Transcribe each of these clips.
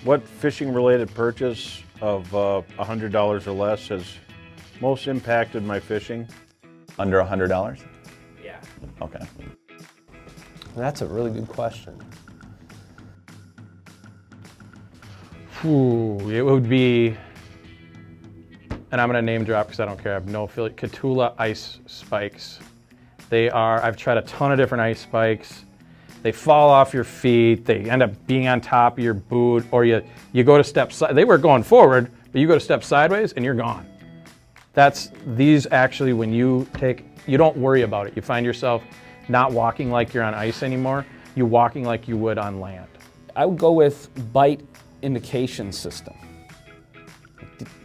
What fishing-related purchase of $100 or less has most impacted my fishing? Under $100? Yeah. Okay. That's a really good question. Ooh, it would be, and I'm gonna name drop because I don't care, I have no affiliate, Catula ice spikes. I've tried a ton of different ice spikes. They fall off your feet, they end up being on top of your boot, or you go to step side. They were going forward, but you go to step sideways and you're gone. These actually, when you don't worry about it. You find yourself not walking like you're on ice anymore. You're walking like you would on land. I would go with bite indication system,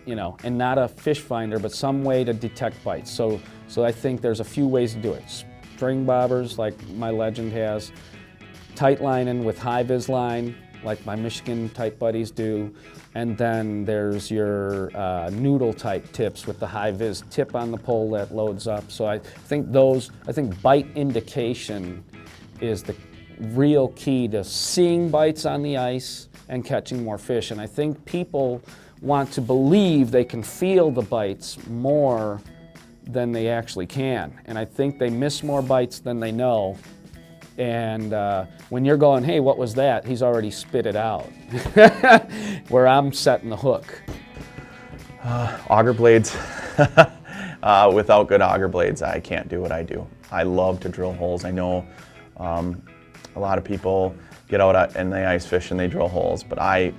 you know, and not a fish finder, but some way to detect bites. So I think there's a few ways to do it. String bobbers, like my Legend has, tight lining with high vis line, like my Michigan type buddies do, and then there's your noodle type tips with the high vis tip on the pole that loads up. So I think bite indication is the real key to seeing bites on the ice and catching more fish. And I think people want to believe they can feel the bites more than they actually can. And I think they miss more bites than they know. And when you're going, hey, what was that? He's already spit it out. Where I'm setting the hook. Auger blades. Without good auger blades, I can't do what I do. I love to drill holes. I know a lot of people get out and they ice fish and they drill holes, but I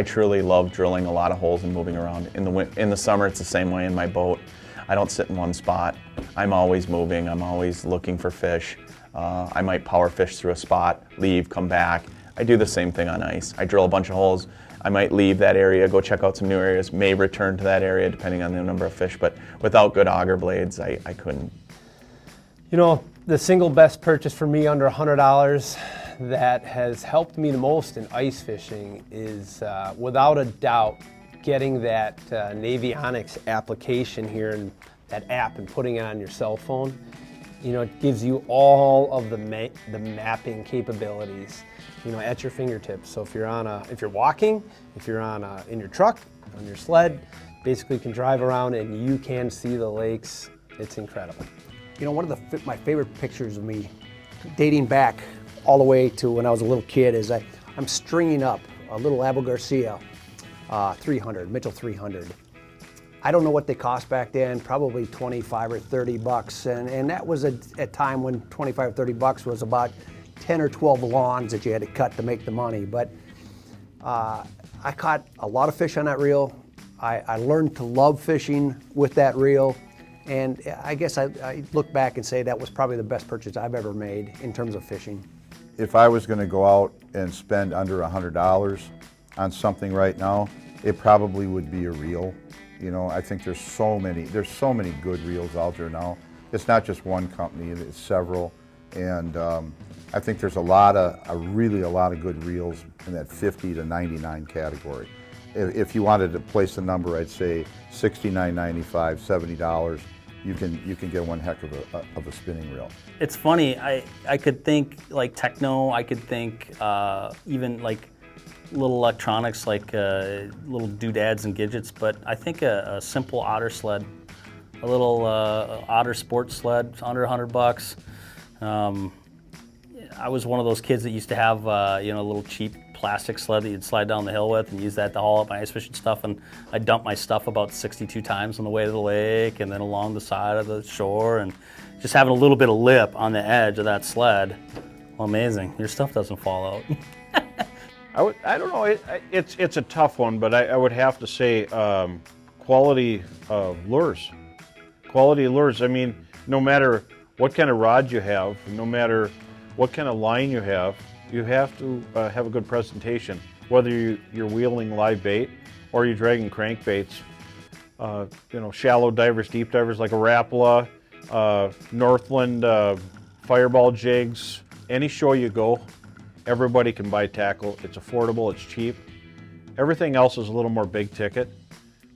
truly love drilling a lot of holes and moving around. In the summer, it's the same way in my boat. I don't sit in one spot. I'm always moving. I'm always looking for fish. I might power fish through a spot, leave, come back. I do the same thing on ice. I drill a bunch of holes. I might leave that area, go check out some new areas, may return to that area depending on the number of fish, but without good auger blades, I couldn't. You know, the single best purchase for me under $100 that has helped me the most in ice fishing is without a doubt getting that Navionics application here and that app and putting it on your cell phone. You know, it gives you all of the mapping capabilities, you know, at your fingertips. So if you're walking, if you're in your truck, on your sled, basically you can drive around and you can see the lakes. It's incredible. You know, one of my favorite pictures of me, dating back all the way to when I was a little kid, is I'm stringing up a little Abu Garcia 300, Mitchell 300. I don't know what they cost back then, probably 25 or 30 bucks. And that was a time when 25 or 30 bucks was about 10 or 12 lawns that you had to cut to make the money. But I caught a lot of fish on that reel. I learned to love fishing with that reel. And I guess I look back and say that was probably the best purchase I've ever made in terms of fishing. If I was going to go out and spend under $100 on something right now, it probably would be a reel. You know, I think there's so many good reels out there now. It's not just one company, it's several. And I think there's really a lot of good reels in that 50 to 99 category. If you wanted to place a number, I'd say $69.95, $70. You can get one heck of a spinning reel. It's funny, I could think like techno, I could think even like little electronics like little doodads and gadgets, but I think a simple Otter sled, a little Otter sports sled, under $100. I was one of those kids that used to have a little cheap plastic sled that you'd slide down the hill with and use that to haul up my ice fishing stuff, and I dumped my stuff about 62 times on the way to the lake and then along the side of the shore, and just having a little bit of lip on the edge of that sled. Well, amazing, your stuff doesn't fall out. I don't know, it's a tough one, but I would have to say quality lures. Quality lures, I mean, no matter what kind of rod you have, no matter what kind of line you have to have a good presentation. Whether you're wheeling live bait or you're dragging crankbaits, shallow divers, deep divers like a Rapala, Northland, Fireball jigs, any show you go, everybody can buy tackle. It's affordable, it's cheap. Everything else is a little more big ticket,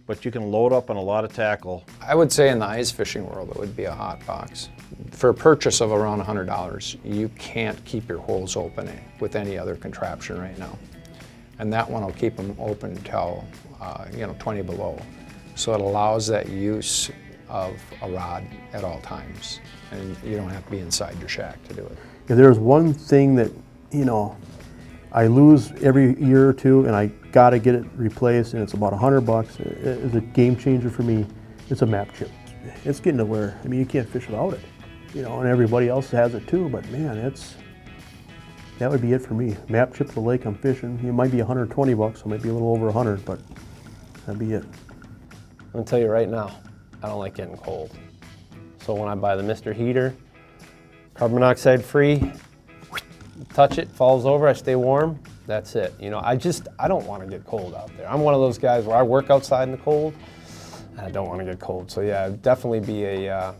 but you can load up on a lot of tackle. I would say in the ice fishing world, it would be a hot box. For a purchase of around $100, you can't keep your holes open with any other contraption right now. and that one will keep them open until 20 below. So it allows that use of a rod at all times, and you don't have to be inside your shack to do it. If there's one thing that, you know, I lose every year or two and I gotta get it replaced and it's about $100, it's a game changer for me, it's a map chip. It's getting to where, I mean, you can't fish without it, you know, and everybody else has it too, but man, that would be it for me. Map chip the lake I'm fishing, it might be $120, it might be a little over 100, but that'd be it. I'm gonna tell you right now, I don't like getting cold. So when I buy the Mr. Heater, carbon monoxide free, touch it, falls over, I stay warm, that's it. You know, I don't want to get cold out there. I'm one of those guys where I work outside in the cold, and I don't want to get cold. So yeah, it'd definitely be a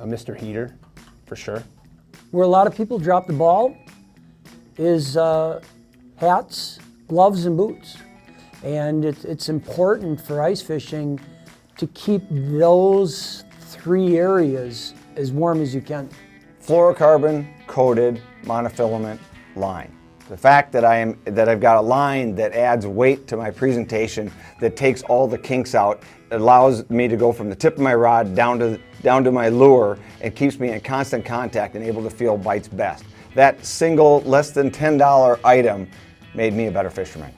Mr. Heater, for sure. Where a lot of people drop the ball is hats, gloves, and boots. And it's important for ice fishing to keep those 3 areas as warm as you can. Fluorocarbon coated monofilament line. The fact that I've got a line that adds weight to my presentation, that takes all the kinks out, allows me to go from the tip of my rod down to my lure, and keeps me in constant contact and able to feel bites best. That single less than $10 item made me a better fisherman.